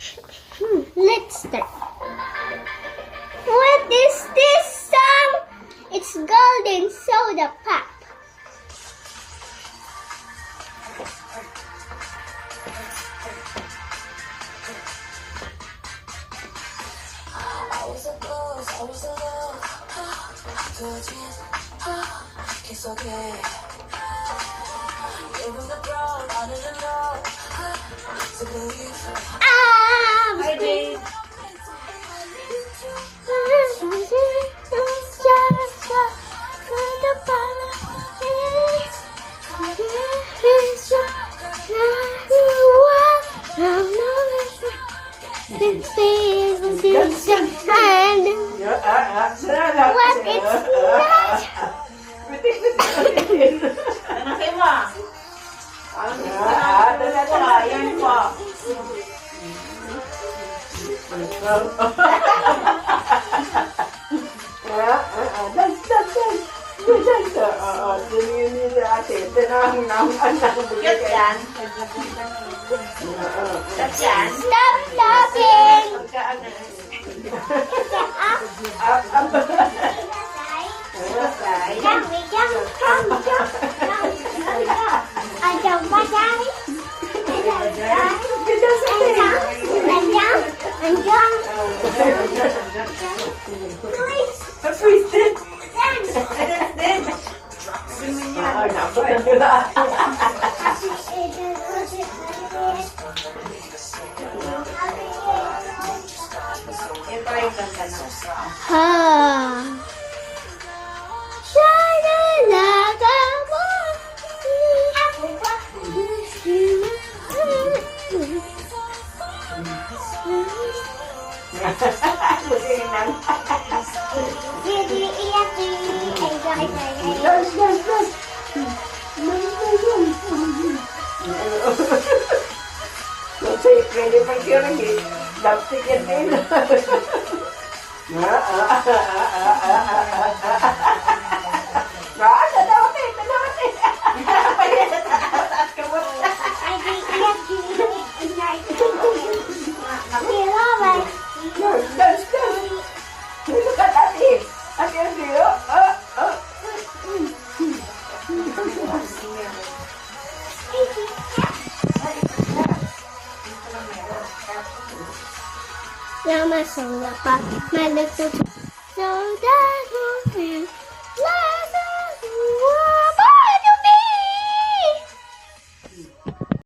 Let's start. What is this song? It's Golden Soda Pop. Hi, babe. What is that? Ano kayo mo? Yan po. Cute yan. Cute yan. Stop talking. Ito yung kanta na. Pwede mag-hearing eh. Dapsik yan din. Look at that. I can see you. Lama soda pop, my little soda.